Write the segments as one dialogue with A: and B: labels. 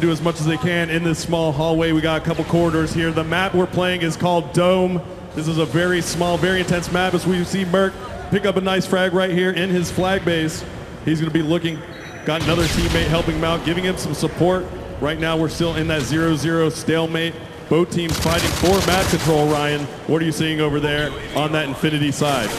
A: do as much as they can in this small hallway. We got a couple corridors here. The map we're playing is called Dome. This is a very small, very intense map. As we see Merc pick up a nice frag right here in his flag base. He's going to be looking, got another teammate helping him out, giving him some support. Right now we're still in that 0-0 stalemate. Both teams fighting for map control, Ryan. What are you seeing over there on that Infinity side?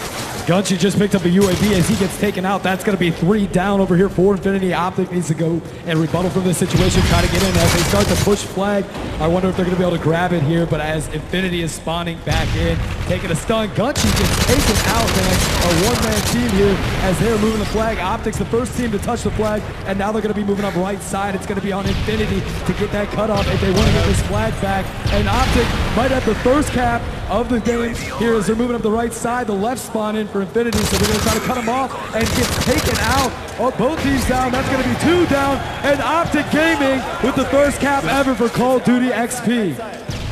B: Gunchi just picked up a UAV as he gets taken out. That's going to be 3 down over here for Infinity. Optic needs to go and rebuttal from this situation, try to get in as they start to push flag. I wonder if they're going to be able to grab it here, but as Infinity is spawning back in, taking a stun, Gunchi gets taken out, man. A one-man team here as they're moving the flag. Optic's the first team to touch the flag, and now they're going to be moving up right side. It's going to be on Infinity to get that cutoff if they want to get this flag back. And Optic might have the first cap of the game here as they're moving up the right side. The left spawn in for Infinity, so they're going to try to cut him off and get taken out. Oh, both teams down. That's going to be 2 down. And Optic Gaming with the first cap ever for Call of Duty XP.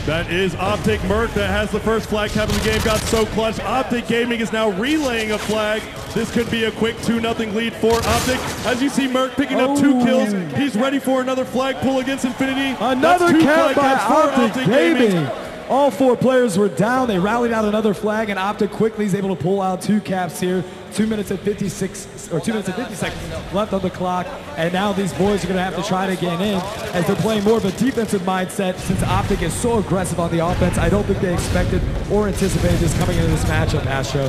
A: That is Optic Merc that has the first flag cap of the game. Got so clutch. Optic Gaming is now relaying a flag. This could be a quick 2-0 lead for Optic. As you see Merc picking up 2 kills. He's ready for another flag pull against Infinity.
B: Another cap by Optic Gaming. All 4 players were down. They rallied out another flag, and Optic quickly is able to pull out 2 caps here. 2 minutes and 50 seconds left on the clock, and now these boys are going to have to try to get in as they're playing more of a defensive mindset since Optic is so aggressive on the offense. I don't think they expected or anticipated this coming into this matchup, Astro.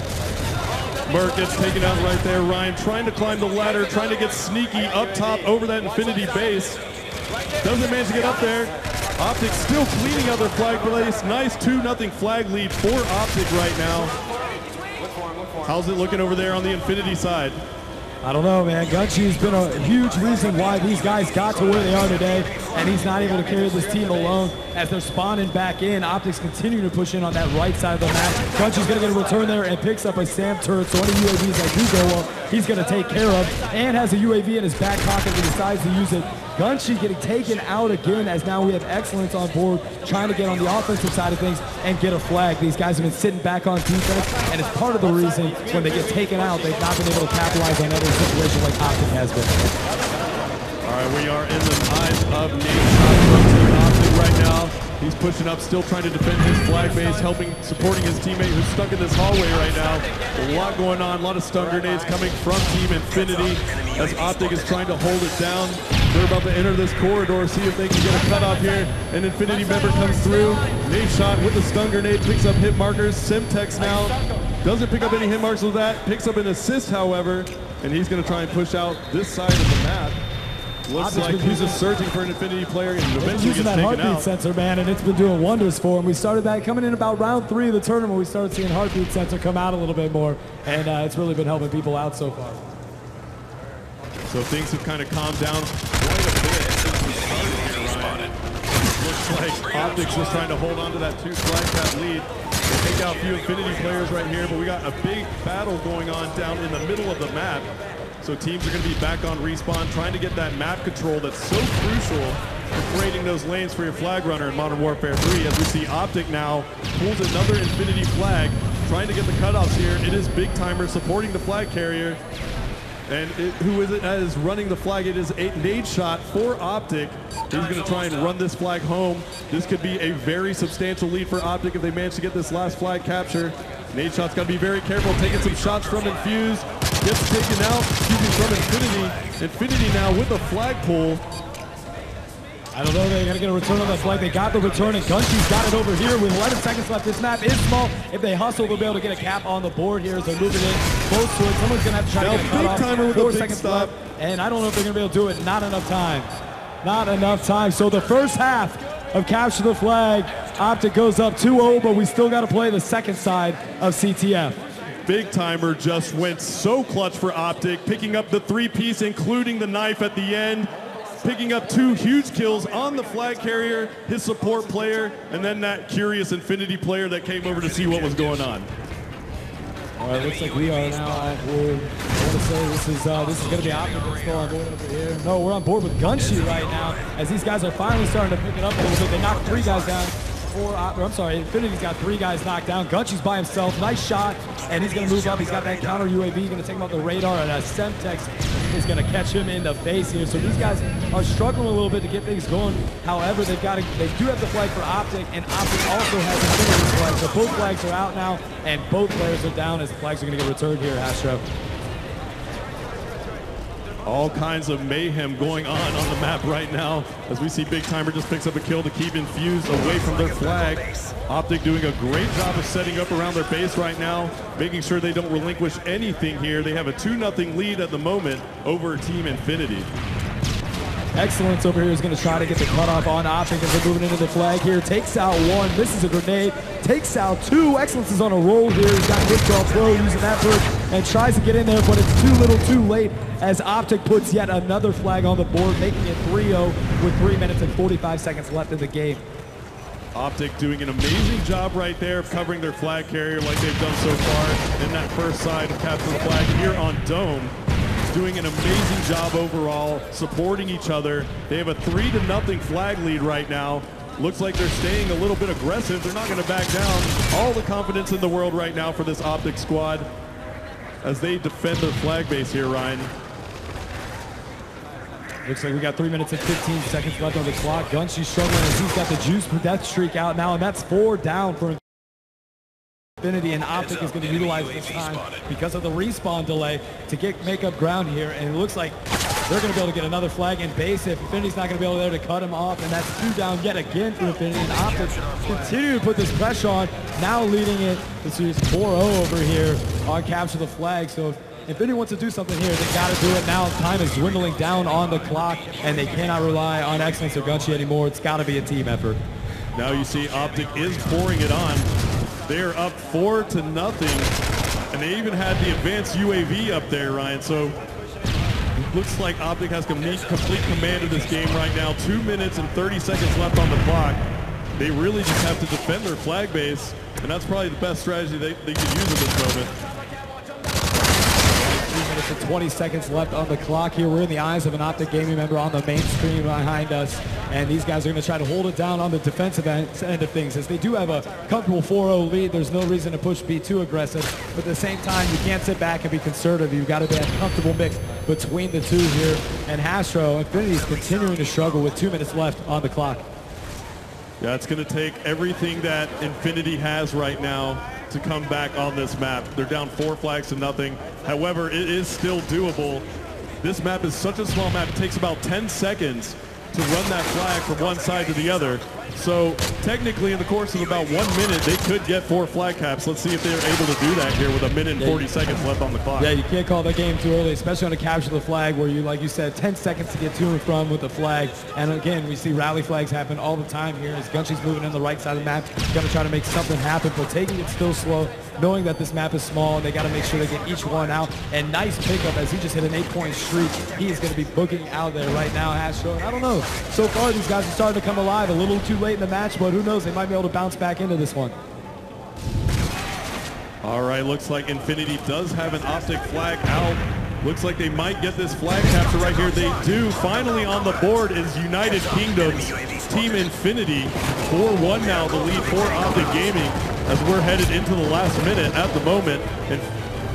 A: Merc gets taken out right there. Ryan trying to climb the ladder, trying to get sneaky up top over that Infinity base. Doesn't manage to get up there. Optic still cleaning out their flag place. Nice 2-0 flag lead for Optic right now. How's it looking over there on the Infinity side?
B: I don't know, man. Gunchi's been a huge reason why these guys got to where they are today, and he's not able to carry this team alone as they're spawning back in. Optics continuing to push in on that right side of the map. Gunchi's going to get a return there and picks up a SAM turret, so any UAVs that do go up, he's going to take care of, and has a UAV in his back pocket and decides to use it. Gunchi getting taken out again as now we have Excellence on board, trying to get on the offensive side of things and get a flag. These guys have been sitting back on defense, and it's part of the reason when they get taken out, they've not been able to capitalize on every situation like Optic has been.
A: All right, we are in the eyes of Team Optic right now. He's pushing up, still trying to defend his flag base, supporting his teammate who's stuck in this hallway right now. A lot going on, a lot of stun grenades coming from Team Infinity as Optic is trying to hold it down. They're about to enter this corridor, see if they can get a cutoff here. An Infinity member comes through. Nade shot with the stun grenade, picks up hit markers. Simtex now doesn't pick up any hit marks with that. Picks up an assist, however, and he's going to try and push out this side of the map. Looks like he's just searching for an Infinity player and eventually gets taken out.
B: Using that heartbeat sensor, man, and it's been doing wonders for him. We started that coming in about round 3 of the tournament. We started seeing heartbeat sensor come out a little bit more, and it's really been helping people out so far.
A: So things have kind of calmed down quite a bit since we started here, Ryan. Looks like Optic's just trying to hold on to that 2 flag cap lead. They take out a few Infinity players right here, but we got a big battle going on down in the middle of the map. So teams are going to be back on respawn, trying to get that map control that's so crucial for creating those lanes for your flag runner in Modern Warfare 3. As we see Optic now pulls another Infinity flag, trying to get the cutoffs here. It is Big Timer supporting the flag carrier. And who is it that is running the flag? It is a nade shot for Optic. He's going to try and run this flag home. This could be a very substantial lead for Optic if they manage to get this last flag capture. Nade shot's got to be very careful, taking some shots from Infuse. Gets taken out, from Infinity. Infinity now with a flag pull.
B: I don't know, they gotta get a return on that flag. They got the return, and Gunchi's got it over here with 11 seconds left. This map is small. If they hustle, they'll be able to get a cap on the board here as they're moving in close to it. Someone's gonna have to try to get a cutoff.
A: Timer with
B: 4
A: a big
B: seconds
A: stop.
B: left, and I don't know if they're gonna be able to do it. Not enough time. Not enough time. So the first half of Capture the Flag, Optic goes up 2-0, but we still gotta play the second side of CTF.
A: Big Timer just went so clutch for Optic, picking up the 3-piece, including the knife at the end, picking up 2 huge kills on the flag carrier, his support player, and then that curious Infinity player that came over to see what was going on.
B: All right, looks like we are now on board. I want to say this is going to be Optic that's still on board over here. No, we're on board with Gunchi right now, as these guys are finally starting to pick it up a little bit. They knocked 3 guys down. Infinity's got 3 guys knocked down. Gunchi's by himself. Nice shot, and he's going to move up. He's got that counter UAV, going to take him off the radar, and a Semtex is going to catch him in the face here. So these guys are struggling a little bit to get things going. However, they do have the flag for Optic, and Optic also has Infinity's flag. So both flags are out now, and both players are down as the flags are going to get returned here, Astro.
A: All kinds of mayhem going on the map right now as we see Big Timer just picks up a kill to keep Infused away from their flag. Optic doing a great job of setting up around their base right now, making sure they don't relinquish anything here. They have a 2-0 lead at the moment over Team Infinity.
B: Excellence over here is going to try to get the cutoff on Optic as they're moving into the flag here. Takes out 1, misses a grenade, takes out 2. Excellence is on a roll here. He's got Withdrawal Pro using that burst and tries to get in there, but it's too little too late as Optic puts yet another flag on the board, making it 3-0 with 3 minutes and 45 seconds left in the game.
A: Optic doing an amazing job right there of covering their flag carrier like they've done so far in that first side of capture the flag here on Dome. Doing an amazing job overall, supporting each other. They have a 3-0 flag lead right now. Looks like they're staying a little bit aggressive. They're not going to back down. All the confidence in the world right now for this Optic squad as they defend their flag base here, Ryan.
B: Looks like we got 3 minutes and 15 seconds left on the clock. Gunchi's struggling as he's got the juice for death streak out now, and that's 4 down for Infinity, and Optic is going to utilize this time because of the respawn delay to make up ground here, and it looks like they're going to be able to get another flag in base if Infinity's not going to be able there to cut him off, and that's 2 down yet again for Infinity, and Optic continue to put this pressure on, now leading it to 4-0 over here on capture the flag. So if Infinity wants to do something here, they got to do it now. Time is dwindling down on the clock, and they cannot rely on Excellence or Gunchi anymore. It's got to be a team effort.
A: Now you see Optic is pouring it on. They're up 4-0, and they even had the advanced UAV up there, Ryan. So it looks like Optic has complete command of this game right now. 2 minutes and 30 seconds left on the clock. They really just have to defend their flag base, and that's probably the best strategy they can use at this moment.
B: 3 minutes and 20 seconds left on the clock here. We're in the eyes of an Optic Gaming member on the main screen behind us, and these guys are going to try to hold it down on the defensive end of things. As they do have a comfortable 4-0 lead, there's no reason to be too aggressive, but at the same time, you can't sit back and be conservative. You've got to be a comfortable mix between the two here, and Hastro, Infinity is continuing to struggle with 2 minutes left on the clock.
A: Yeah, it's going to take everything that Infinity has right now to come back on this map. They're down 4 flags to nothing. However, it is still doable. This map is such a small map. It takes about 10 seconds to run that flag from one side to the other. So technically in the course of about 1 minute, they could get 4 flag caps. Let's see if they're able to do that here with 1 minute and 40 seconds left on the clock.
B: Yeah, you can't call the game too early, especially on a capture the flag where you, like you said, 10 seconds to get to and from with the flag. And again, we see rally flags happen all the time here as Gunchi's moving in the right side of the map. Got to try to make something happen, but taking it still slow, knowing that this map is small, and they got to make sure they get each one out. And nice pickup as he just hit an 8-point streak. He is going to be booking out there right now, Astro. And I don't know, so far these guys are starting to come alive. A little too late in the match, but who knows, they might be able to bounce back into this one.
A: All right, looks like Infinity does have an Optic flag out. Looks like they might get this flag capture right here. They do. Finally on the board is United Kingdoms Team Infinity. 4-1 now, the lead for Optic Gaming as we're headed into the last minute at the moment. And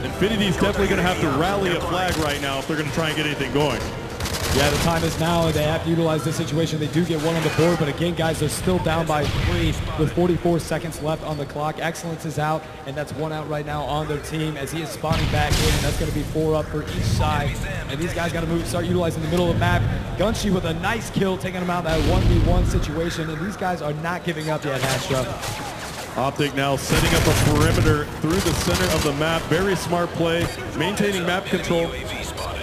A: Infinity's definitely going to have to rally a flag right now if they're going to try and get anything going.
B: Yeah, the time is now, and they have to utilize this situation. They do get 1 on the board, but again, guys, they're still down by 3 with 44 seconds left on the clock. Excellence is out, and that's 1 out right now on their team as he is spawning back in, and that's going to be 4 up for each side. And these guys got to start utilizing the middle of the map. Gunchi with a nice kill, taking him out in that 1v1 situation, and these guys are not giving up yet, Astro.
A: Optic now setting up a perimeter through the center of the map. Very smart play, maintaining map control.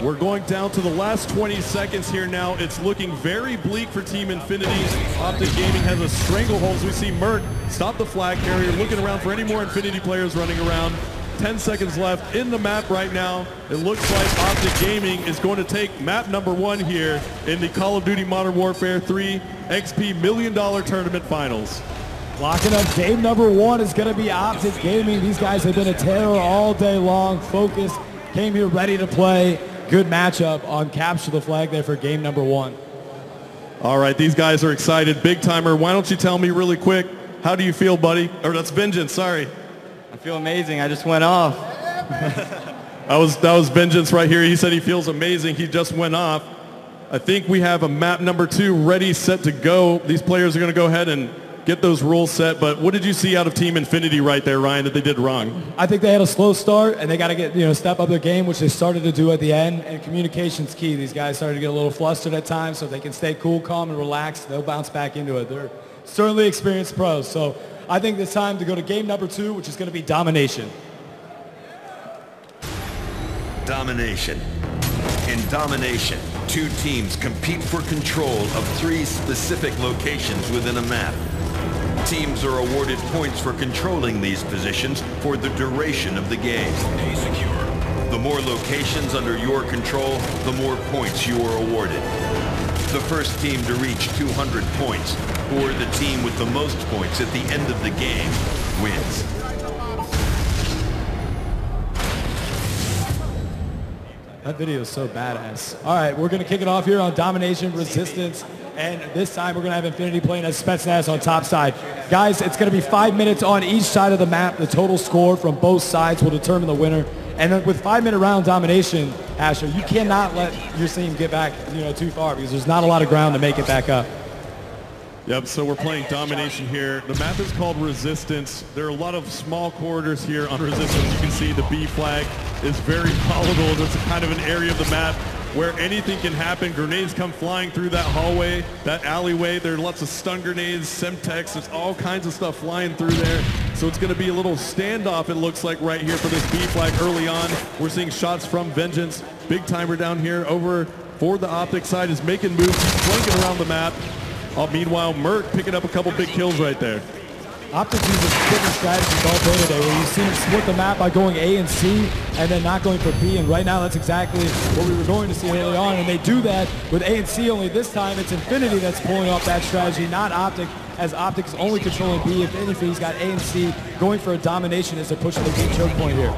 A: We're going down to the last 20 seconds here now. It's looking very bleak for Team Infinity. Optic Gaming has a stranglehold. We see Mert stop the flag carrier, looking around for any more Infinity players running around. 10 seconds left in the map right now. It looks like Optic Gaming is going to take map number 1 here in the Call of Duty Modern Warfare 3 XP $1 Million Tournament Finals.
B: Locking up game number 1 is going to be Optic Gaming. These guys have been a terror all day long. Focused, came here ready to play. Good matchup on capture the flag there for game number 1.
A: All right, these guys are excited. Big Timer, why don't you tell me really quick, How do you feel, buddy? Or that's Vengeance, sorry.
C: I feel amazing. I just went off.
A: That was Vengeance right here. He said he feels amazing. He just went off. I think we have a map number 2 ready, set to go. These players are going to go ahead and get those rules set. But what did you see out of Team Infinity right there, Ryan, that they did wrong?
B: I think they had a slow start, and they got to get step up their game, which they started to do at the end. And communication's key. These guys started to get a little flustered at times, so if they can stay cool, calm, and relaxed, they'll bounce back into it. They're certainly experienced pros. So I think it's time to go to game number 2, which is going to be domination.
D: Domination. In domination, 2 teams compete for control of 3 specific locations within a map. Teams are awarded points for controlling these positions for the duration of the game. Stay secure. The more locations under your control, the more points you are awarded. The first team to reach 200 points, or the team with the most points at the end of the game, wins.
B: That video is so badass. All right, we're going to kick it off here on Domination, Resistance, and this time we're going to have Infinity playing as Spetsnaz on top side. Guys, it's going to be 5 minutes on each side of the map. The total score from both sides will determine the winner. And then with 5-minute round domination, Asher, you cannot let your team get back too far because there's not a lot of ground to make it back up.
A: Yep, so we're playing Domination here. The map is called Resistance. There are a lot of small corridors here on Resistance. You can see the B flag is very volatile. It's kind of an area of the map where anything can happen. Grenades come flying through that hallway, that alleyway. There are lots of stun grenades, Semtex. There's all kinds of stuff flying through there. So it's going to be a little standoff, it looks like, right here for this B flag early on. We're seeing shots from Vengeance. Big timer down here over for the Optic side is making moves, flanking around the map. Meanwhile, Merc picking up a couple big kills right there.
B: Optic uses different strategies all day today where you see them split the map by going A and C and then not going for B, and right now that's exactly what we were going to see early on, and they do that with A and C, only this time it's Infinity that's pulling off that strategy, not Optic, as Optic is only controlling B. If anything, he's got A and C going for a domination as they're pushing the B choke point here.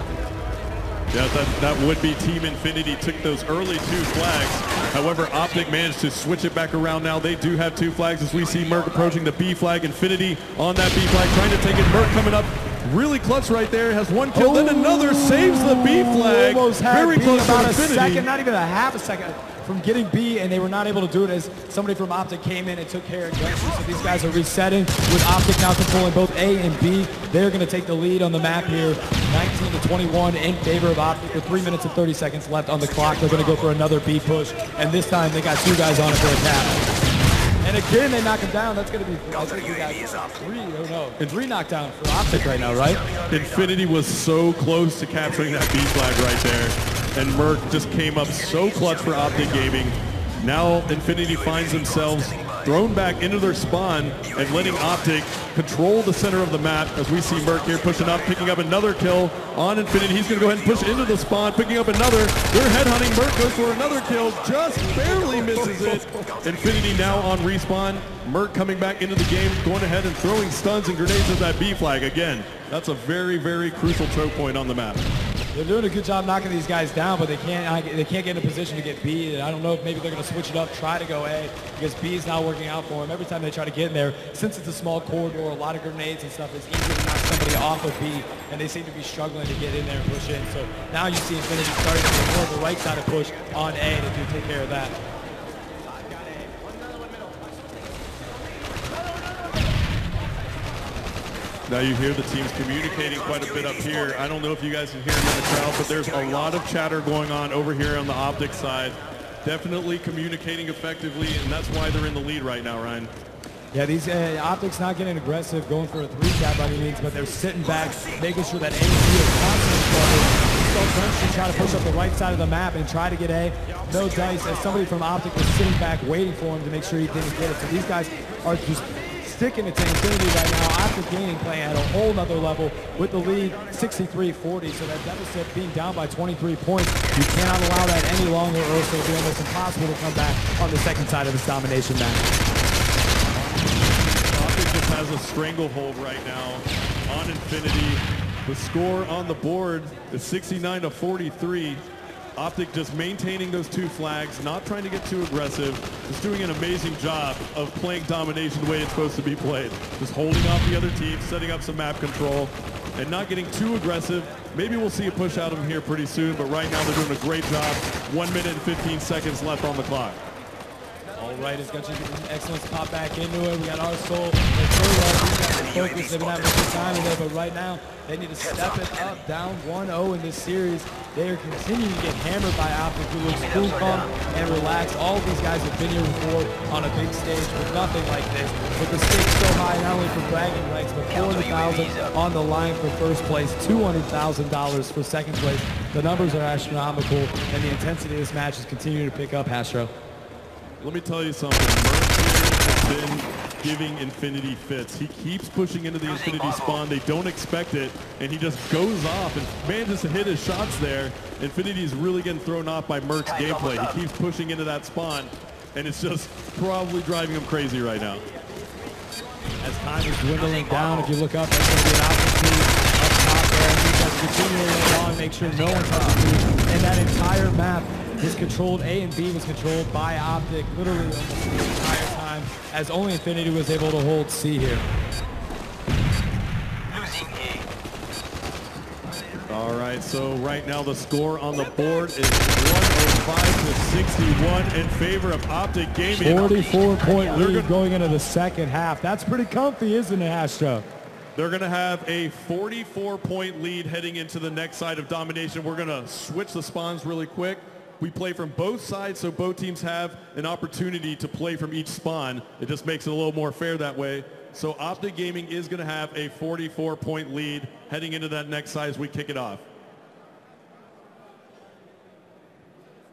A: Yeah, that would be Team Infinity took those early 2 flags. However, Optic managed to switch it back around now. They do have 2 flags as we see Merc approaching the B flag. Infinity on that B flag, trying to take it. Merc coming up really clutch right there. Has 1 kill, then another saves the B flag.
B: Almost had
A: very
B: B
A: close
B: about
A: to
B: a
A: Infinity.
B: second, not even a half a second from getting B, and they were not able to do it as somebody from Optic came in and took care of Junction. So these guys are resetting with Optic now controlling both A and B. They're going to take the lead on the map here, 19-21 in favor of Optic with 3 minutes and 30 seconds left on the clock. They're going to go for another B push, and this time they got 2 guys on it for a tap. And again, they knock him down. That's going to be, I think we got 3 knockdown for Optic right now, right?
A: Infinity was so close to capturing that B flag right there. And Merc just came up so clutch for Optic Gaming. Now Infinity finds themselves thrown back into their spawn and letting Optic control the center of the map as we see Merc here pushing up, picking up another kill on Infinity. He's going to go ahead and push into the spawn, picking up another. They're headhunting. Merc goes for another kill, just barely misses it. Infinity now on respawn. Merc coming back into the game, going ahead and throwing stuns and grenades at that B flag. Again, that's a very, very crucial choke point on the map.
B: They're doing a good job knocking these guys down, but they can't get in a position to get B. I don't know if maybe they're going to switch it up, try to go A, because B is not working out for them. Every time they try to get in there, since it's a small corridor, a lot of grenades and stuff, it's easier to knock somebody off of B, and they seem to be struggling to get in there and push in. So now you see Infinity starting to get more of the right side of push on A to take care of that.
A: Now you hear the teams communicating quite a bit up here. I don't know if you guys can hear them in the crowd, but there's a lot of chatter going on over here on the Optic side. Definitely communicating effectively, and that's why they're in the lead right now, Ryan.
B: Yeah, these Optics not getting aggressive, going for a 3-tap by any means, but they're sitting back, making sure that A and B is constantly covered. So French to try to push up the right side of the map and try to get A. No dice, as somebody from Optic was sitting back waiting for him to make sure he didn't get it. So these guys are just sticking it to Infinity right now. Optic Gaming playing at a whole nother level with the lead 63-40. So that deficit being down by 23 points. You cannot allow that any longer, or else it'll be almost impossible to come back on the second side of this domination match.
A: Optic just has a stranglehold right now on Infinity. The score on the board is 69-43. Optic just maintaining those 2 flags, not trying to get too aggressive, just doing an amazing job of playing domination the way it's supposed to be played. Just holding off the other team, setting up some map control, and not getting too aggressive. Maybe we'll see a push out of them here pretty soon, but right now they're doing a great job. 1 minute and 15 seconds left on the clock.
B: All right, it's got you an excellent spot back into it. We got our soul. They've been having a good time today, but right now they need to step it up, down 1-0 in this series. They are continuing to get hammered by Optic, who looks cool, calm, and relaxed. All of these guys have been here before on a big stage with nothing like this. With the stakes so high, not only for bragging rights, but $400,000 on the line for first place, $200,000 for second place. The numbers are astronomical, and the intensity of this match is continuing to pick up, Astro.
A: Let me tell you something. Merc has been giving Infinity fits. He keeps pushing into the Infinity spawn. They don't expect it, and he just goes off and manages to hit his shots there. Infinity is really getting thrown off by Merc's gameplay. He keeps pushing into that spawn, and it's just probably driving him crazy right now.
B: As time is dwindling down, if you look up, that's going to be an opportunity up top there. And he just continually along, make sure no one touches you. And that entire map is controlled. A and B was controlled by Optic literally almost the entire time, as only Infinity was able to hold C here.
A: All right, so right now the score on the board is 105-61 in favor of Optic Gaming.
B: 44-point lead going into the second half. That's pretty comfy, isn't it, Astro?
A: They're going to have a 44-point lead heading into the next side of domination. We're going to switch the spawns really quick. We play from both sides, so both teams have an opportunity to play from each spawn. It just makes it a little more fair that way. So Optic Gaming is going to have a 44-point lead heading into that next side as we kick it off.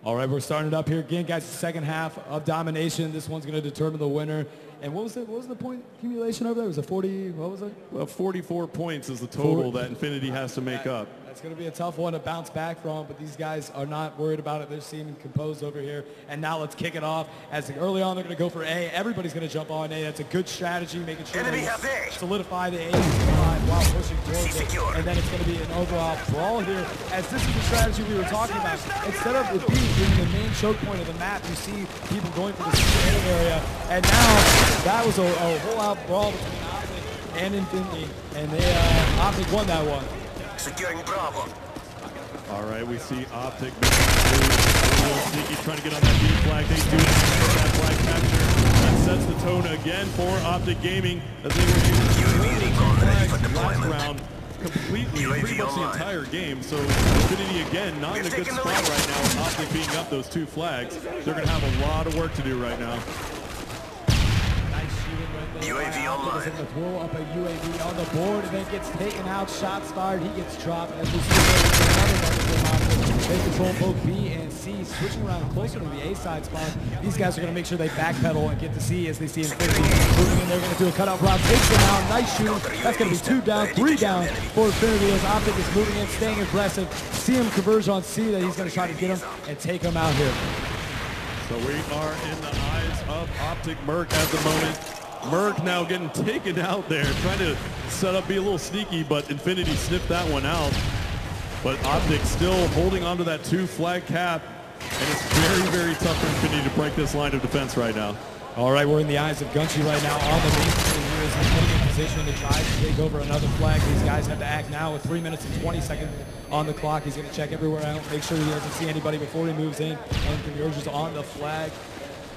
B: All right, we're starting it up here again, guys. The second half of domination. This one's going to determine the winner. And what was the point accumulation over there? Was it 40? What was it?
A: Well, 44 points is the total that Infinity has to make up.
B: It's going to be a tough one to bounce back from, but these guys are not worried about it. They're seeming composed over here. And now let's kick it off. As early on, they're going to go for A. Everybody's going to jump on A. That's a good strategy, making sure they solidify the A while pushing towards it. And then it's going to be an overall brawl here, as this is the strategy we were talking about. Instead of it being in the main choke point of the map, you see people going for the A area. And now that was a whole-out brawl between Optic and Infinity. And Optic won that one.
E: Securing Bravo.
A: All right, we see Optic making a little sneaky, trying to get on that B flag. They do that flag capture. That sets the tone again for Optic Gaming as they were using last round completely, pretty much the entire game. So Infinity again not in a good spot right now with Optic being up those 2 flags. They're going to have a lot of work to do right now.
E: UAV online.
B: Going to throw up a UAV on the board, and then gets taken out. Shots fired. He gets dropped. As we see another they control both B and C, switching around closer to the A side spot. These guys are going to make sure they backpedal and get to C as they see Infinity moving in. They're going to do a cutout route. Takes them out. Nice shooting. That's going to be 2 down, 3 down for Infinity as Optic is moving in, staying aggressive. See him converge on C that he's going to try to get him and take him out here.
A: So we are in the eyes of Optic Merc at the moment. Merc now getting taken out there, trying to set up, be a little sneaky, but Infinity snipped that one out. But Optic still holding onto that 2 flag cap, and it's very, very tough for Infinity to break this line of defense right now.
B: All right, we're in the eyes of Gunchy right now on the main screen here as he's putting in position to try to take over another flag. These guys have to act now with 3 minutes and 20 seconds on the clock. He's going to check everywhere out, make sure he doesn't see anybody before he moves in and converges on the flag.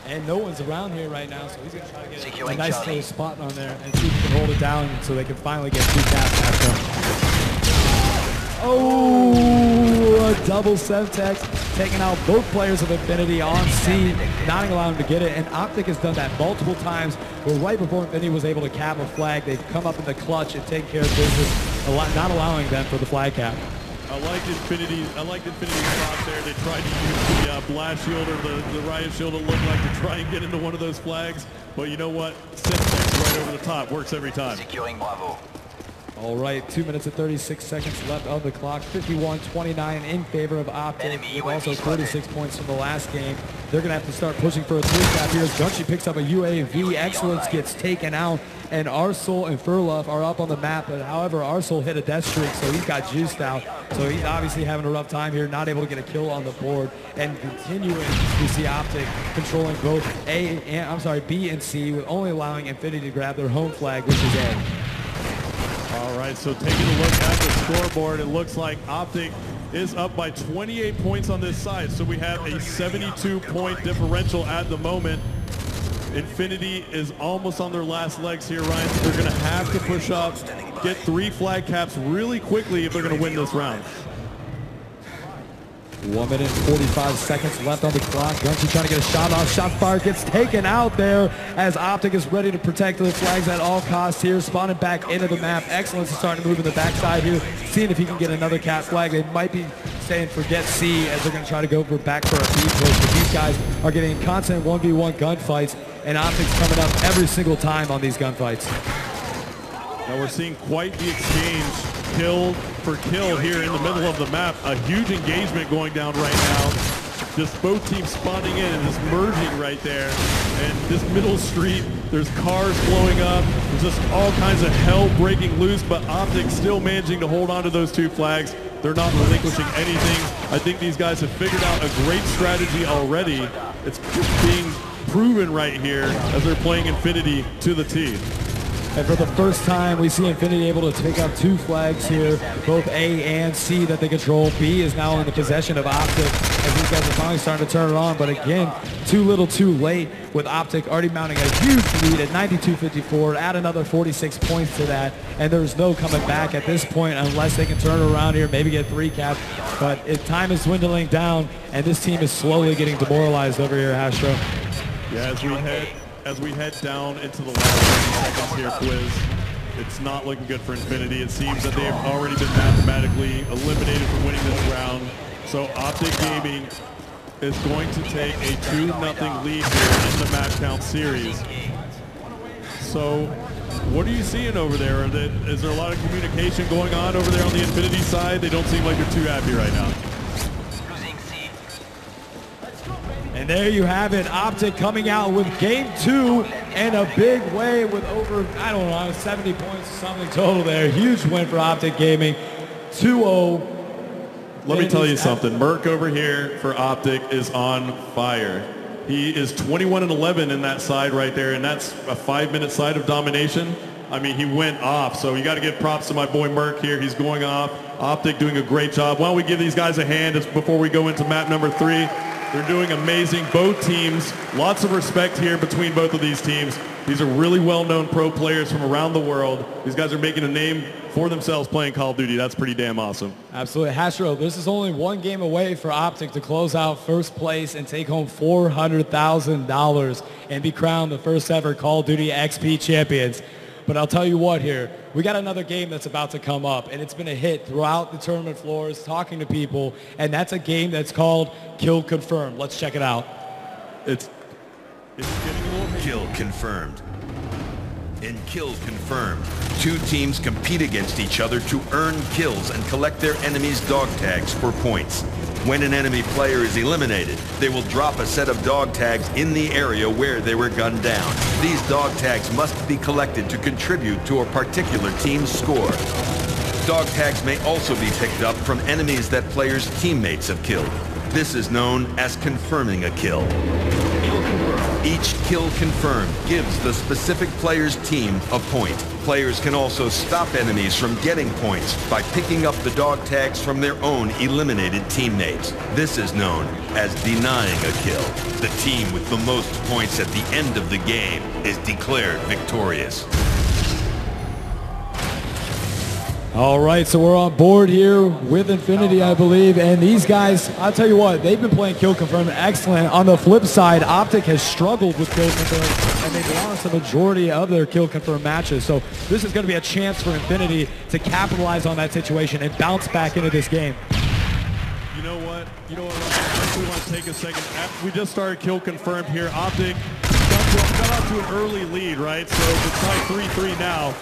B: And no one's around here right now, so he's going to try to get a nice little spot on there and see if he can hold it down so they can finally get 2 caps after. Oh, a double Sevtex, taking out both players of Infinity on C, not allowing him to get it. And Optic has done that multiple times, where right before Infinity was able to cap a flag, they've come up in the clutch and taken care of business, not allowing them for the flag cap.
A: I liked Infinity's shot there. They tried to use the blast shield or the riot shield, it looked like, to try and get into one of those flags. But you know what? Sevtex right over the top works every time.
E: Securing Bravo.
B: All right, 2 minutes and 36 seconds left on the clock. 51-29 in favor of Optic, with also 46 points from the last game. they're going to have to start pushing for a 3-cap here as Gunshi picks up a UAV. Excellence gets taken out, and Arsol and Furluff are up on the map, but however, Arsol hit a death streak, so he's got juiced out. So he's obviously having a rough time here, not able to get a kill on the board, and continuing to see Optic controlling both B and C, with only allowing Infinity to grab their home flag, which is A.
A: All right, so taking a look at the scoreboard, it looks like Optic is up by 28 points on this side. So we have a 72-point differential at the moment. Infinity is almost on their last legs here, Ryan. So they're going to have to push up, get 3 flag caps really quickly if they're going to win this round.
B: 1 minute and 45 seconds left on the clock. Gunshi trying to get a shot off. Shot fire gets taken out there as Optic is ready to protect the flags at all costs here. Spawning back into the map. Excellence is starting to move in the backside here. Seeing if he can get another cap flag. They might be saying forget C as they're going to try to go back for a B push. But these guys are getting constant 1v1 gunfights, and Optic's coming up every single time on these gunfights.
A: Now we're seeing quite the exchange, kill for kill here in the middle of the map. A huge engagement going down right now. Just both teams spawning in and just merging right there. And this middle street, there's cars blowing up. There's just all kinds of hell breaking loose, but Optic still managing to hold on to those 2 flags. They're not relinquishing anything. I think these guys have figured out a great strategy already. It's just being proven right here as they're playing Infinity to the T.
B: And for the first time, we see Infinity able to take out 2 flags here, both A and C that they control. B is now in the possession of Optic as these guys are finally starting to turn it on. But again, too little too late with Optic already mounting a huge lead at 92-54. Add another 46 points to that, and there's no coming back at this point unless they can turn around here, maybe get 3 caps. But time is dwindling down, and this team is slowly getting demoralized over here, Astro.
A: Yeah, as we head down into the last 30 seconds here, Quiz, it's not looking good for Infinity. It seems that they've already been mathematically eliminated from winning this round. So Optic Gaming is going to take a 2-0 lead here in the match count series. So what are you seeing over there? Is there a lot of communication going on over there on the Infinity side? They don't seem like they're too happy right now.
B: And there you have it, Optic coming out with game 2 in a big way with over, 70 points, something total there. Huge win for Optic Gaming, 2-0.
A: Let me tell you something. Merc over here for Optic is on fire. He is 21-11 in that side right there, and that's a 5-minute side of domination. I mean, he went off, so you got to give props to my boy Merc here. He's going off. Optic doing a great job. Why don't we give these guys a hand before we go into map number 3. They're doing amazing, both teams. Lots of respect here between both of these teams. These are really well-known pro players from around the world. These guys are making a name for themselves playing Call of Duty. That's pretty damn awesome.
B: Absolutely. Hastro, this is only 1 game away for Optic to close out first place and take home $400,000 and be crowned the first ever Call of Duty XP champions. But I'll tell you what here, we got another game that's about to come up, and it's been a hit throughout the tournament floors, talking to people, and that's a game that's called Kill Confirmed. Let's check it out.
A: It's getting a little
D: Kill Confirmed. In Kill Confirmed, 2 teams compete against each other to earn kills and collect their enemy's dog tags for points. When an enemy player is eliminated, they will drop a set of dog tags in the area where they were gunned down. These dog tags must be collected to contribute to a particular team's score. Dog tags may also be picked up from enemies that players' teammates have killed. This is known as confirming a kill. Each kill confirmed gives the specific player's team a point. Players can also stop enemies from getting points by picking up the dog tags from their own eliminated teammates. This is known as denying a kill. The team with the most points at the end of the game is declared victorious.
B: All right, so we're on board here with Infinity, I believe, and these guys, I'll tell you what, they've been playing Kill Confirmed excellent. On the flip side, Optic has struggled with Kill Confirmed, and they've lost the majority of their Kill Confirmed matches. So this is going to be a chance for Infinity to capitalize on that situation and bounce back into this game.
A: You know what? I actually want to take a second. We just started Kill Confirmed here. Optic got off to an early lead, right? So it's tied 3-3 now.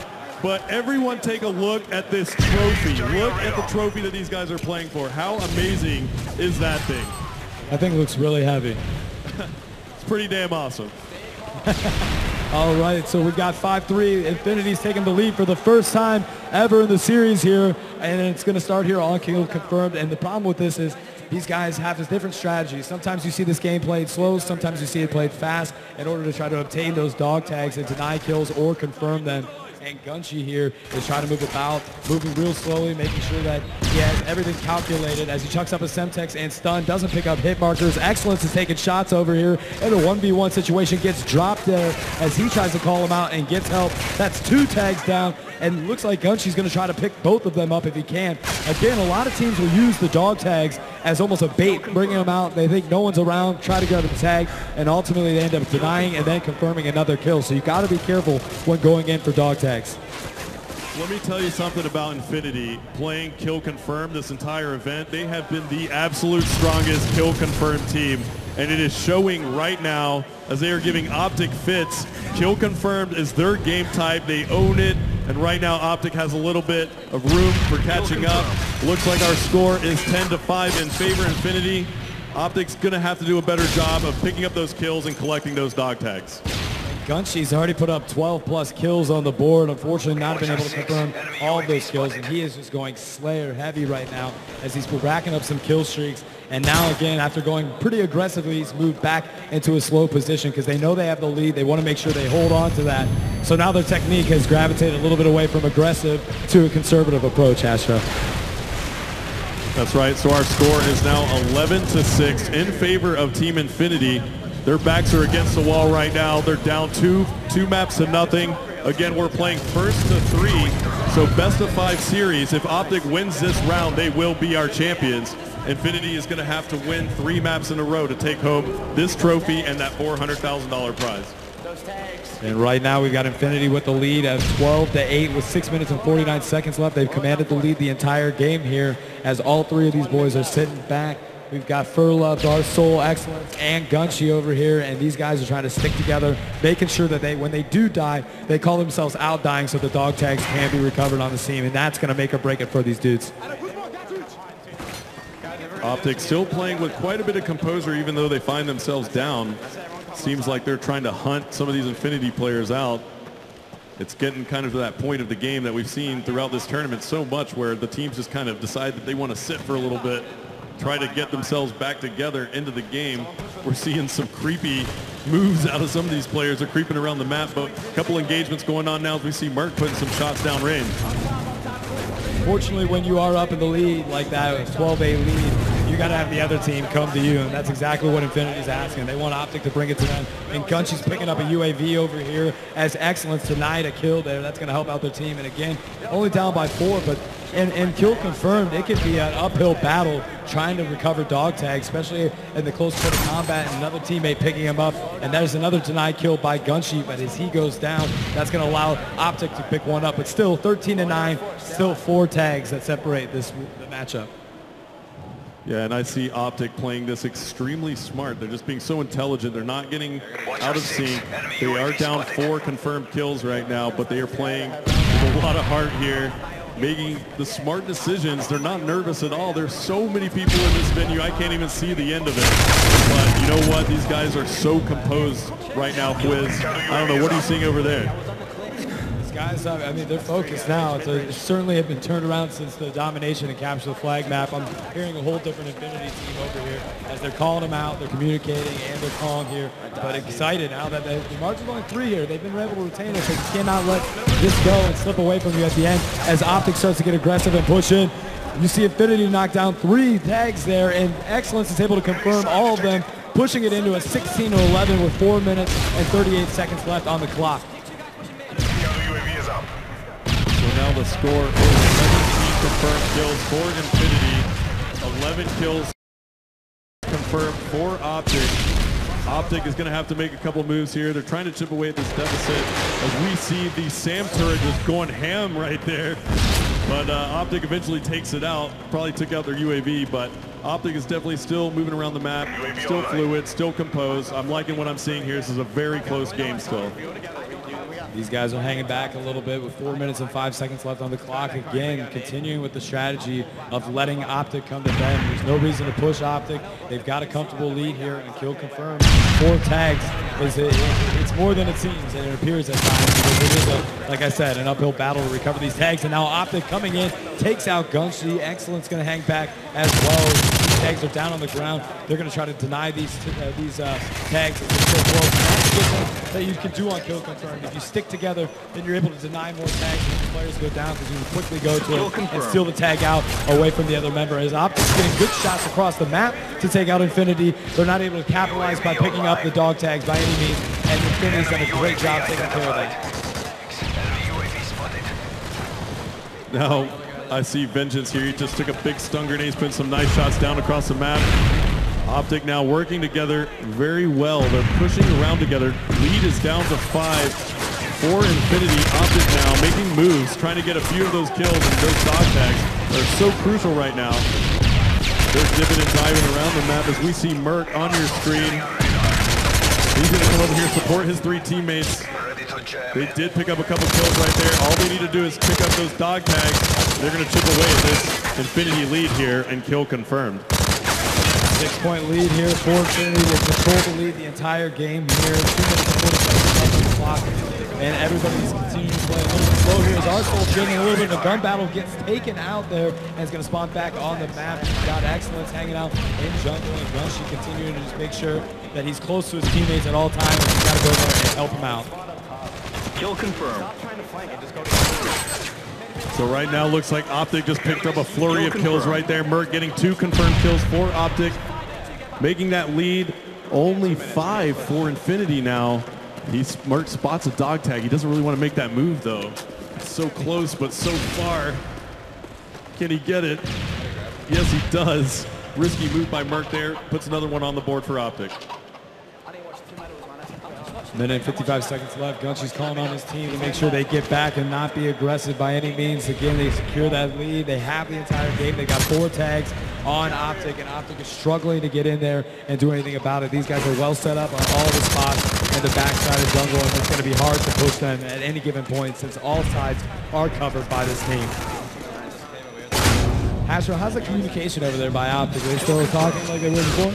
A: But everyone take a look at this trophy. Look at the trophy that these guys are playing for. How amazing is that thing?
B: That thing looks really heavy.
A: It's pretty damn awesome.
B: All right, so we've got 5-3. Infinity's taking the lead for the first time ever in the series here, and it's going to start here on Kill Confirmed. And the problem with this is these guys have this different strategy. Sometimes you see this game played slow, sometimes you see it played fast in order to try to obtain those dog tags and deny kills or confirm them. And Gunshi here is trying to move about, moving real slowly, making sure that he has everything calculated as he chucks up a Semtex and stun, doesn't pick up hit markers. Excellence is taking shots over here in a 1v1 situation, gets dropped there as he tries to call him out and gets help. That's 2 tags down, and looks like Gunshi's going to try to pick both of them up if he can. Again, a lot of teams will use the dog tags as almost a bait, bringing them out. They think no one's around, try to grab the tag, and ultimately they end up denying and then confirming another kill. So you got to be careful when going in for dog tags.
A: Let me tell you something about Infinity. Playing Kill Confirmed this entire event, they have been the absolute strongest Kill Confirmed team, and it is showing right now as they are giving Optic fits. Kill Confirmed is their game type. They own it, and right now Optic has a little bit of room for catching up. Looks like our score is 10-5 in favor Infinity. Optic's going to have to do a better job of picking up those kills and collecting those dog tags.
B: Gunshi's already put up 12+ kills on the board. Unfortunately, not been able to confirm all of those kills, and he is just going Slayer heavy right now as he's racking up some kill streaks. And now again, after going pretty aggressively, he's moved back into a slow position because they know they have the lead. They want to make sure they hold on to that. So now their technique has gravitated a little bit away from aggressive to a conservative approach, Astra.
A: That's right. So our score is now 11-6 in favor of Team Infinity. Their backs are against the wall right now. They're down two maps to nothing. Again, we're playing first to 3, so best of 5 series. If Optic wins this round, they will be our champions. Infinity is going to have to win 3 maps in a row to take home this trophy and that $400,000 prize.
B: And right now we've got Infinity with the lead at 12-8 with 6 minutes and 49 seconds left. They've commanded the lead the entire game here as all 3 of these boys are sitting back. We've got Furla, Darsoul, Excellence, and Gunshi over here, and these guys are trying to stick together, making sure that when they do die, they call themselves out dying so the dog tags can be recovered on the scene, and that's going to make or break it for these dudes.
A: Optic still playing with quite a bit of composure even though they find themselves down. Seems like they're trying to hunt some of these Infinity players out. It's getting kind of to that point of the game that we've seen throughout this tournament so much where the teams just kind of decide that they want to sit for a little bit, try to get themselves back together into the game. We're seeing some creepy moves out of some of these players. They're creeping around the map, but a couple engagements going on now as we see Merc putting some shots down range.
B: Fortunately, when you are up in the lead like that, a 12-8 lead, you got to have the other team come to you, and that's exactly what Infinity's asking. They want Optic to bring it to them, and Gunshi's picking up a UAV over here as Excellence denied a kill there. That's going to help out their team, and again, only down by 4, but and Kill Confirmed, it could be an uphill battle trying to recover dog tags, especially in the close quarter combat, and another teammate picking him up, and there's another denied kill by Gunshi, but as he goes down, that's going to allow Optic to pick one up, but still 13-9, still 4 tags that separate the matchup.
A: Yeah, and I see Optic playing this extremely smart. They're just being so intelligent. They're not getting out of sync. They are down 4 confirmed kills right now, but they are playing with a lot of heart here, making the smart decisions. They're not nervous at all. There's so many people in this venue, I can't even see the end of it. But you know what? These guys are so composed right now, Quiz. I don't know. What are you seeing over there?
B: Guys, I mean, they're focused now. They certainly have been turned around since the domination and capture the flag map. I'm hearing a whole different Infinity team over here as they're calling them out, they're communicating, and they're calling here. But excited now that the margin's only 3 here. They've been able to retain it, so you cannot let this go and slip away from you at the end as Optic starts to get aggressive and push in. You see Infinity knock down 3 tags there, and Excellence is able to confirm all of them, pushing it into a 16-11 with 4 minutes and 38 seconds left on the clock.
A: Now the score is 17 confirmed kills for Infinity, 11 kills confirmed for Optic. Optic is going to have to make a couple moves here. They're trying to chip away at this deficit as we see the SAM turret just going ham right there. But Optic eventually takes it out. Probably took out their UAV, but Optic is definitely still moving around the map, still fluid, still composed. I'm liking what I'm seeing here. This is a very close game still.
B: These guys are hanging back a little bit with 4 minutes and 5 seconds left on the clock. Again, continuing with the strategy of letting Optic come to them. There's no reason to push Optic. They've got a comfortable lead here, and kill confirmed. 4 tags. It's more than it seems, and it appears at times, because it is, like I said, an uphill battle to recover these tags. And now Optic coming in, takes out Gunshi. Excellent's going to hang back as well. These tags are down on the ground. They're going to try to deny these tags as they're so close. And that's a good thing that you can do on kill confirmed. If you stick together, then you're able to deny more tags when the players go down, because you can quickly go to it and steal the tag out away from the other member. As Optic's getting good shots across the map to take out Infinity. They're not able to capitalize by picking up the dog tags by any means, and Infinity's done a great job taking care of that.
A: Now, I see Vengeance here. He just took a big stun grenade, put some nice shots down across the map. Optic now working together very well. They're pushing around together. Lead is down to 5 for Infinity. Optic now making moves, trying to get a few of those kills, and those dog tags are so crucial right now. They're dipping and diving around the map as we see Merc on your screen. He's going to come over here, support his 3 teammates. They did pick up a couple kills right there. All they need to do is pick up those dog tags. They're going to chip away at this Infinity lead here, and kill confirmed.
B: 6-point lead here for Infinity. They control the lead the entire game here. 2 minutes and 40 seconds left on the clock. And everybody's continuing to play a little bit slow here as Arsenal's getting a little bit of a gun battle, gets taken out there, and is going to spawn back on the map. He's got Excellence hanging out in jungle, and Gunshi continuing to just make sure that he's close to his teammates at all times, and he's got to go there and help him out.
E: Kill confirmed.
A: So right now looks like Optic just picked up a flurry of kills right there. Merc getting 2 confirmed kills for Optic, making that lead only 5 for Infinity now. Merc spots a dog tag. He doesn't really want to make that move though. It's so close but so far. Can he get it? Yes, he does. Risky move by Merc there. Puts another one on the board for Optic.
B: Minute and 55 seconds left. Gunshi's calling on his team to make sure they get back and not be aggressive by any means. Again, they secure that lead. They have the entire game. They got 4 tags on Optic, and Optic is struggling to get in there and do anything about it. These guys are well set up on all the spots in the backside of jungle, and it's going to be hard to push them at any given point since all sides are covered by this team. Astro, how's the communication over there by Optic? Are they still talking like they were before?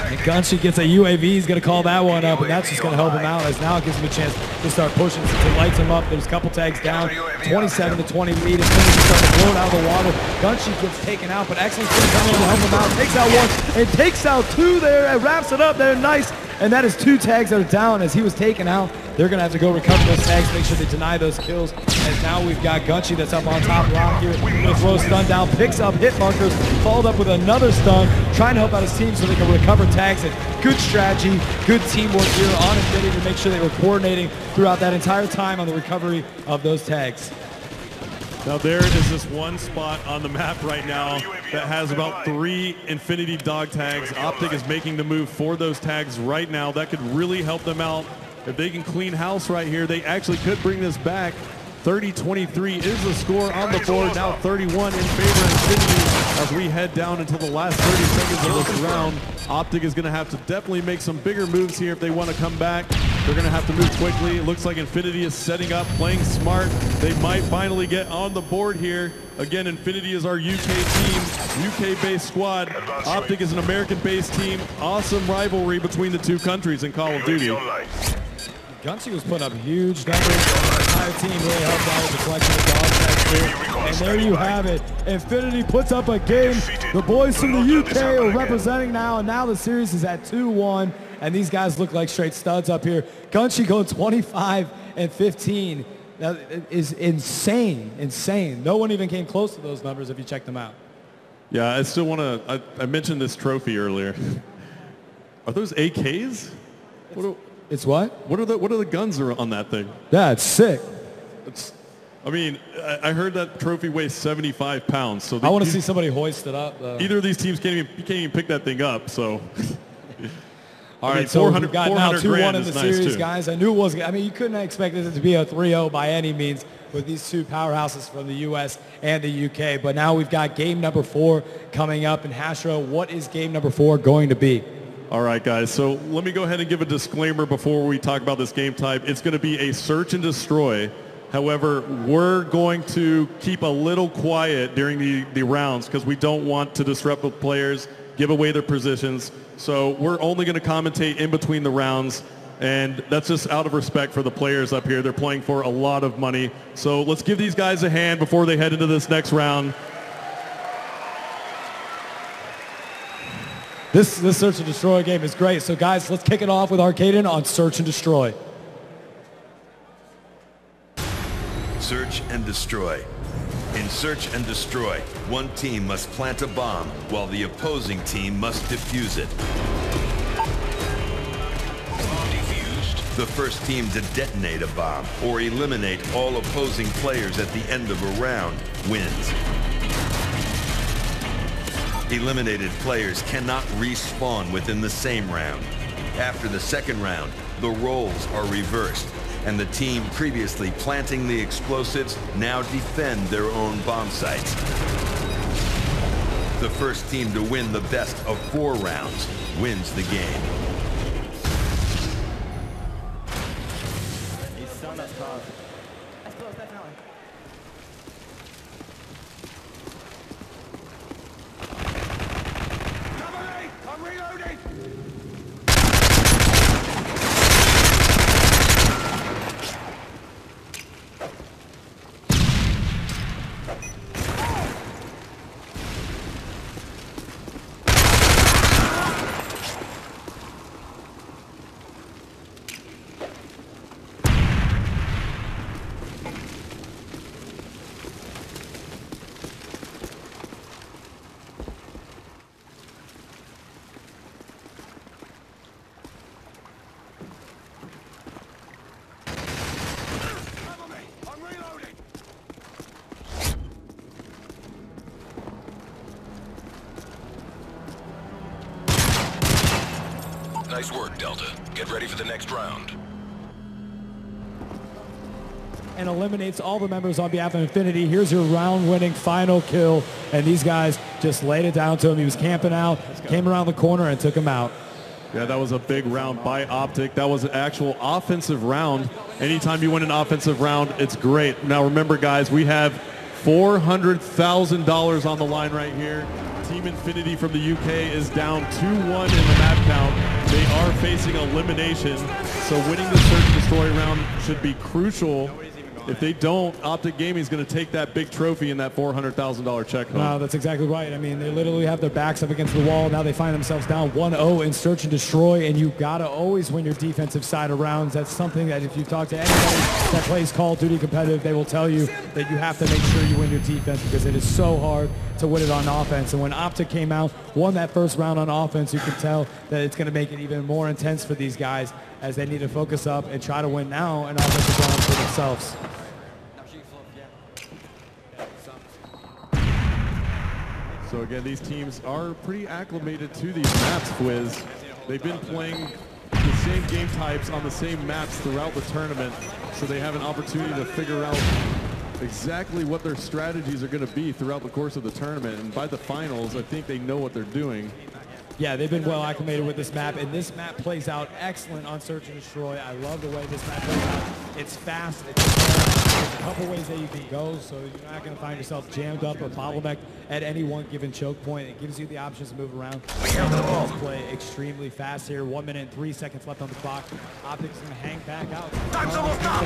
B: And Gunshi gets a UAV, he's going to call that one up, and that's just going to help him out, as now it gives him a chance to start pushing since it lights him up. There's a couple tags down, 27 to 20 lead. Infinity starting to blow it out of the water. Gunshi gets taken out, but Excellence going to come in to help him out. Takes out 1 and takes out 2 there, and wraps it up there. Nice. And that is 2 tags that are down as he was taken out. They're going to have to go recover those tags, make sure they deny those kills. As now we've got Gunshi that's up on top rock here. Going to throw a stun down, picks up hit markers, followed up with another stun, trying to help out his team so they can recover tags. And good strategy, good teamwork here on Infinity to make sure they were coordinating throughout that entire time on the recovery of those tags.
A: Now there is this one spot on the map right now that has about 3 Infinity dog tags. Optic is making the move for those tags right now. That could really help them out. If they can clean house right here, they actually could bring this back. 30-23 is the score on the board. Now 31 in favor of Infinity as we head down until the last 30 seconds of this round. Optic is going to have to definitely make some bigger moves here if they want to come back. They're going to have to move quickly. It looks like Infinity is setting up, playing smart. They might finally get on the board here. Again, Infinity is our UK team, UK-based squad. Optic is an American-based team. Awesome rivalry between the 2 countries in Call of Duty.
B: Gunshi was putting up huge numbers, and the entire team really helped out with the collection of dog tags here. And there you have it. Infinity puts up a game. The boys from the UK are representing now, and now the series is at 2-1. And these guys look like straight studs up here. Gunshi going 25 and 15. That is insane, insane. No one even came close to those numbers if you check them out.
A: Yeah, I still want to, I mentioned this trophy earlier. Are those AKs?
B: It's what?
A: What are the guns are on that thing?
B: Yeah, it's sick.
A: I mean, I heard that trophy weighs 75 pounds. So
B: I want to see somebody hoist it up.
A: Either of these teams can't even pick that thing up. So.
B: All right, so we've got now 2-1 in the series, guys. I knew it was. I mean, you couldn't expect it to be a 3-0 by any means with these 2 powerhouses from the U.S. and the UK. But now we've got game number 4 coming up in Hashro. What is game number 4 going to be?
A: All right, guys, so let me go ahead and give a disclaimer before we talk about this game type. It's going to be a search and destroy. However, we're going to keep a little quiet during the rounds because we don't want to disrupt the players, give away their positions. So we're only going to commentate in between the rounds, and that's just out of respect for the players up here. They're playing for a lot of money. So let's give these guys a hand before they head into this next round.
B: This Search and Destroy game is great. So guys, let's kick it off with Arcaden on Search and Destroy.
D: Search and destroy. In Search and Destroy, one team must plant a bomb while the opposing team must defuse it. The first team to detonate a bomb or eliminate all opposing players at the end of a round wins. Eliminated players cannot respawn within the same round. After the second round, the roles are reversed, and the team previously planting the explosives now defend their own bomb sites. The first team to win the best of 4 rounds wins the game.
F: Nice work, Delta. Get ready for the next round.
B: And eliminates all the members on behalf of Infinity. Here's your round-winning final kill. And these guys just laid it down to him. He was camping out, came around the corner, and took him out.
A: Yeah, that was a big round by Optic. That was an actual offensive round. Anytime you win an offensive round, it's great. Now remember, guys, we have $400,000 on the line right here. Team Infinity from the UK is down 2-1 in the map count. They are facing elimination, so winning the Search and Destroy round should be crucial. If they don't, Optic Gaming is going to take that big trophy and that $400,000 check home.
B: No, that's exactly right. I mean, they literally have their backs up against the wall. Now they find themselves down 1-0 in Search and Destroy, and you got to always win your defensive side of rounds. That's something that if you talk to anybody that plays Call of Duty competitive, they will tell you that you have to make sure you win your defense because it is so hard to win it on offense. And when Optic came out, won that first round on offense, you can tell that it's going to make it even more intense for these guys as they need to focus up and try to win now an offensive round for themselves.
A: So again, these teams are pretty acclimated to these maps, Quiz. They've been playing the same game types on the same maps throughout the tournament, so they have an opportunity to figure out exactly what their strategies are going to be throughout the course of the tournament. And by the finals, I think they know what they're doing.
B: Yeah, they've been well acclimated with this map, and this map plays out excellent on Search and Destroy. I love the way this map plays out. It's fast, it's fair. There's a couple ways that you can go, so you're not going to find yourself jammed up or bottlenecked at any one given choke point. It gives you the options to move around. And play extremely fast here. 1 minute and 3 seconds left on the clock. Optic's going to hang back out.
F: Time's almost up!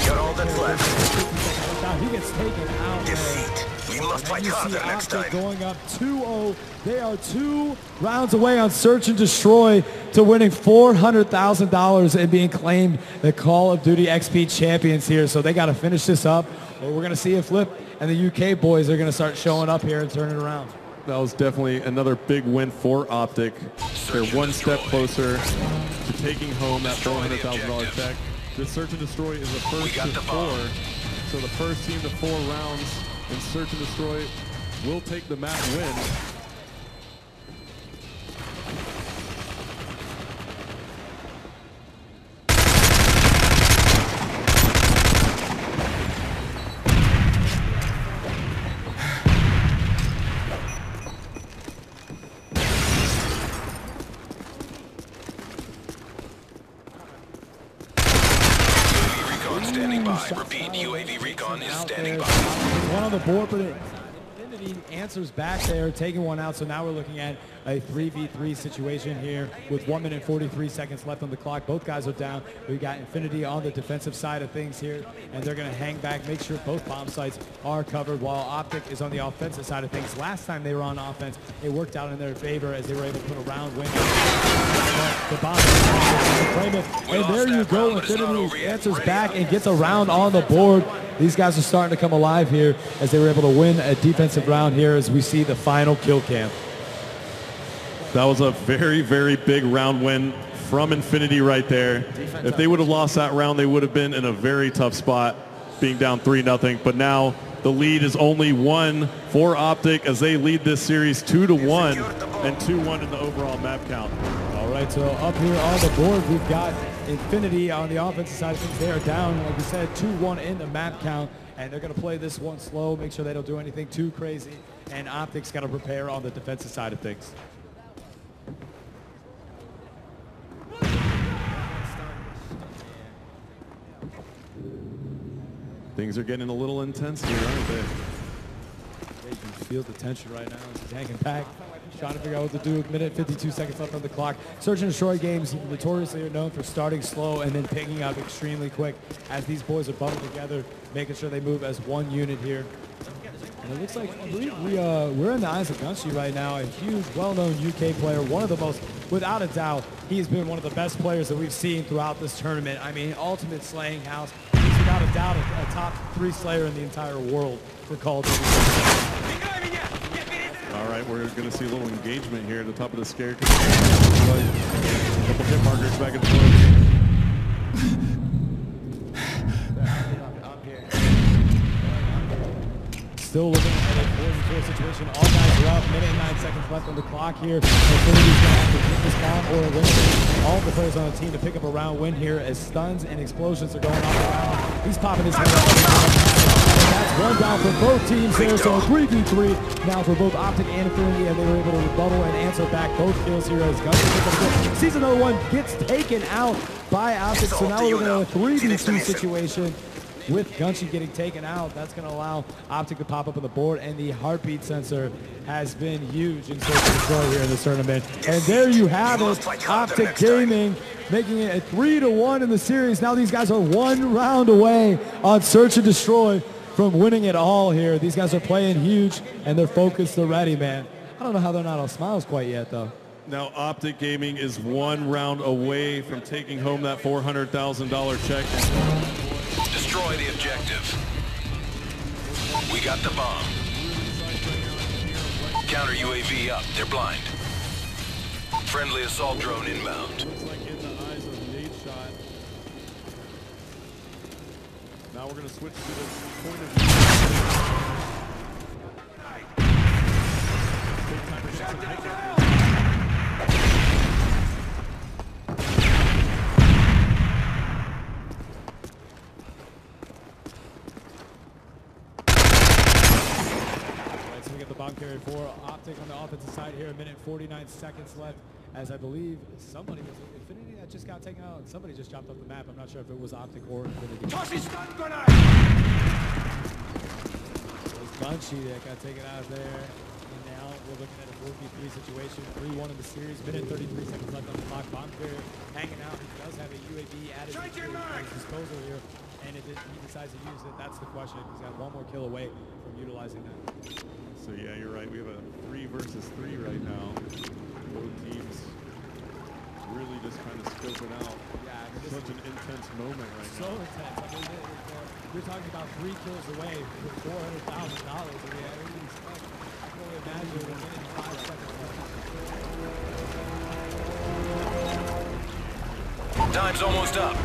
F: Got all that's left.
B: He gets taken out.
F: Defeat. We must fight harder next time.
B: Going up 2-0. They are 2 rounds away on Search and Destroy to winning $400,000 and being claimed the Call of Duty XP champions here. So they got to finish this up, or we're going to see if Flip and the UK boys are going to start showing up here and turn it around.
A: That was definitely another big win for Optic. They're one step closer to taking home that $400,000 check. This Search and Destroy is the first to 4. So the first team to 4 rounds in Search and Destroy will take the map win.
F: Repeat, UAV recon is standing by.
B: One on the board, but Infinity answers back there, taking one out. So now we're looking at a 3v3 situation here with 1 minute 43 seconds left on the clock. Both guys are down. We got Infinity on the defensive side of things here, and they're going to hang back, make sure both bomb sites are covered, while Optic is on the offensive side of things. Last time they were on offense, it worked out in their favor as they were able to put a round win. The bomb and there you go. Infinity answers back and gets a round on the board. These guys are starting to come alive here as they were able to win a defensive round here as we see the final kill cam.
A: That was a very, very big round win from Infinity right there. If they would have lost that round, they would have been in a very tough spot, being down 3-0. But now the lead is only 1 for Optic as they lead this series 2-1 and 2-1 in the overall map count.
B: All right, so up here on the board, we've got Infinity on the offensive side of things. They are down, like we said, 2-1 in the map count, and they're going to play this one slow, make sure they don't do anything too crazy, and Optic's got to prepare on the defensive side of things.
A: Things are getting a little intense here, aren't they?
B: You can feel the tension right now. It's hanging back, trying to figure out what to do. 1:52 seconds left on the clock. Search and destroy games notoriously are known for starting slow and then picking up extremely quick as these boys are bundled together, making sure they move as one unit here. And it looks like we're in the eyes of Gunshy right now, a huge, well-known UK player, one of the most, without a doubt, he's been one of the best players that we've seen throughout this tournament. I mean, ultimate slaying house. He's without a doubt a top 3 slayer in the entire world for Call of Duty.
A: All right, we're going to see a little engagement here at the top of the scare. A couple hit markers back and forth.
B: Still looking at a 4-4 situation. All guys are up. 1 minute and 9 seconds left on the clock here. Infinity's going to have to keep this count or eliminate all the players on the team to pick up a round win here as stuns and explosions are going off around. He's popping his head up. And that's one down for both teams here. So a 3v3 now for both Optic and Infinity, and they were able to rebuttal and answer back both kills here as Gunshy sees another one, gets taken out by Optic. So now we're looking at a 3v2 situation. With Gunshy getting taken out, that's going to allow Optic to pop up on the board, and the heartbeat sensor has been huge in Search and Destroy here in this tournament. And there you have it, Optic Gaming making it a 3-1 in the series. Now these guys are 1 round away on Search and Destroy from winning it all here. These guys are playing huge, and they're focused, they're ready, man. I don't know how they're not on smiles quite yet, though.
A: Now Optic Gaming is 1 round away from taking home that $400,000 check.
F: Destroy the objective. We got the bomb. Counter UAV up. They're blind. Friendly assault drone inbound.
A: Looks like in the eyes of Nate shot. Now we're going to switch to the point of view. Big time for some takeout. Bomb carrier for Optic on the offensive side here. 1 minute 49 seconds left as I believe somebody was Infinity that just got taken out. Somebody just dropped off the map. I'm not sure if it was Optic or Infinity. Tossy stun grenade! It was Gunshy that got taken out of there. And now we're looking at a 4v3 situation. 3-1 in the series. 1 minute 33 seconds left on the clock. Bomb carrier hanging out. He does have a UAV added to his disposal here. And if he decides to use it, that's the question. He's got 1 more kill away from utilizing that. So yeah, you're right. We have a 3 versus 3 right now. Both teams really just kind of scoping out. Yeah, I mean, such an intense moment right now. So intense. I mean, we're talking about 3 kills away for $400,000. I mean, I can only imagine a minute and 5 seconds left.
F: Time's almost up.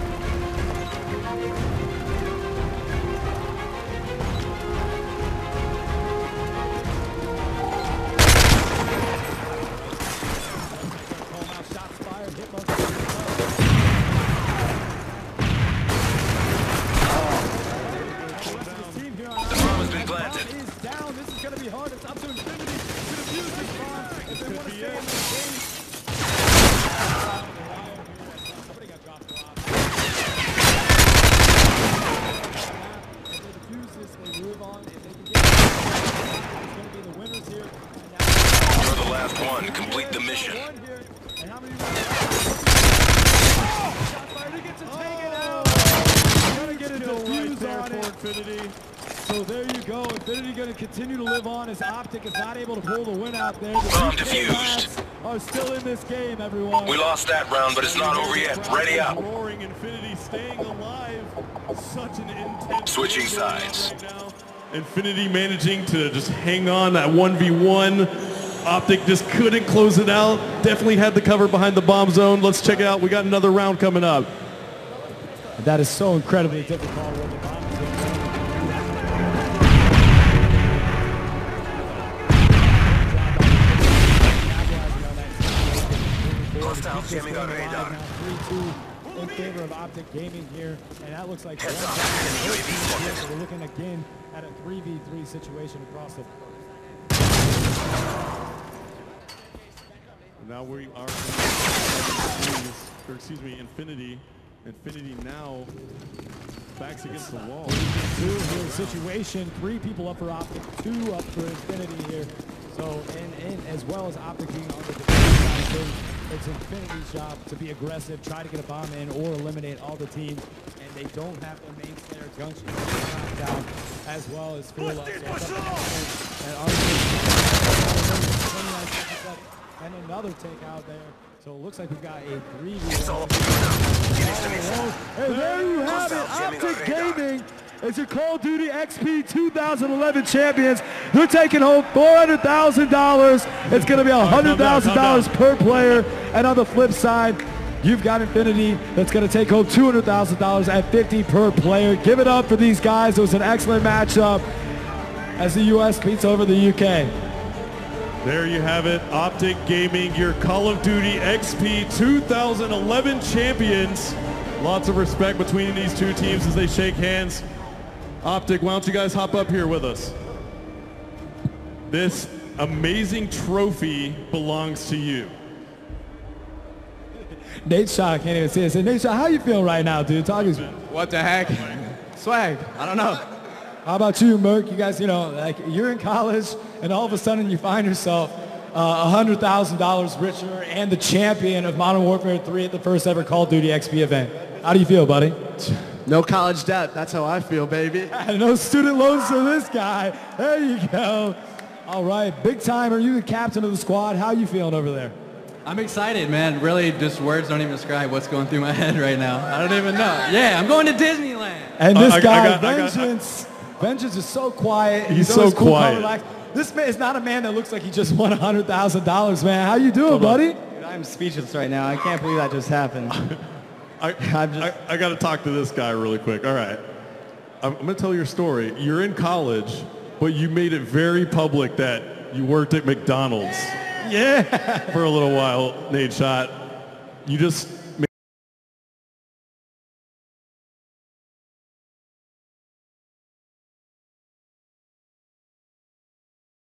F: last one. Complete the mission.
B: And how many he gets it taken out. Gonna get a defuse on it.
A: Infinity.
B: So there you go. Infinity going to continue to live on as Optic is not able to pull the win out there. The
F: Bomb
B: PK
F: defused.
B: Labs are still in this game, everyone.
F: We lost that round, but it's not over yet. Ready up.
A: Roaring Infinity staying alive. Such an intense
F: Switching
A: game going on
F: sides.
A: right now. Infinity managing to just hang on that 1v1. Optic just couldn't close it out. Definitely had the cover behind the bomb zone. Let's check it out. We got another round coming up.
B: That is so incredibly difficult with the bomb zone.
F: Hostile jamming on radar.
B: 3-2 in favor of Optic Gaming here, and that looks like
F: Heads
B: one
F: up.
B: time.
F: UAV spotted.
B: So we're looking again at a 3v3 situation across the.
A: Now we are, Infinity. Infinity now backs against the wall.
B: 2 here situation. 3 people up for Optic, 2 up for Infinity here. So, and as well as Optic being on the defensive side of things, it's Infinity's job to be aggressive, try to get a bomb in, or eliminate all the teams. And they don't have their main slayer Gunshot knocked down, as well as Fear Love. And another takeout there. So it looks like we've got a 3v1. And there you have it, Optic Gaming is your Call of Duty XP 2011 champions. They're taking home $400,000. It's going to be $100,000 per player. And on the flip side, you've got Infinity that's going to take home $200,000 at $50 per player. Give it up for these guys. It was an excellent matchup as the U.S. beats over the U.K.
A: There you have it, Optic Gaming, your Call of Duty XP 2011 champions. Lots of respect between these two teams as they shake hands. Optic, why don't you guys hop up here with us? This amazing trophy belongs to you.
B: Nate Shaw can't even see it. So Nate Shaw, how you feel right now, dude? Talk to me.
C: What the heck? Swag. I don't know.
B: How about you, Merc? You guys, you know, like you're in college and all of a sudden you find yourself $100,000 richer and the champion of Modern Warfare 3 at the first ever Call of Duty XP event. How do you feel, buddy?
G: No college debt. That's how I feel, baby.
B: No student loans for this guy. There you go. All right, big time. Are you the captain of the squad? How you feeling over there?
C: I'm excited, man. Really, just words don't even describe what's going through my head right now. I don't even know. Yeah, I'm going to Disneyland.
B: And this guy, Vengeance. Vengeance is so quiet.
A: He's so
B: cool,
A: quiet.
B: calm, relaxed. This man is not a man that looks like he just won $100,000, man. How you doing, buddy?
C: Dude, I'm speechless right now. I can't believe that just happened.
A: I got to talk to this guy really quick. All right. I'm going to tell your story. You're in college, but you made it very public that you worked at McDonald's.
B: Yeah.
A: For a little while, Nate Shot. You just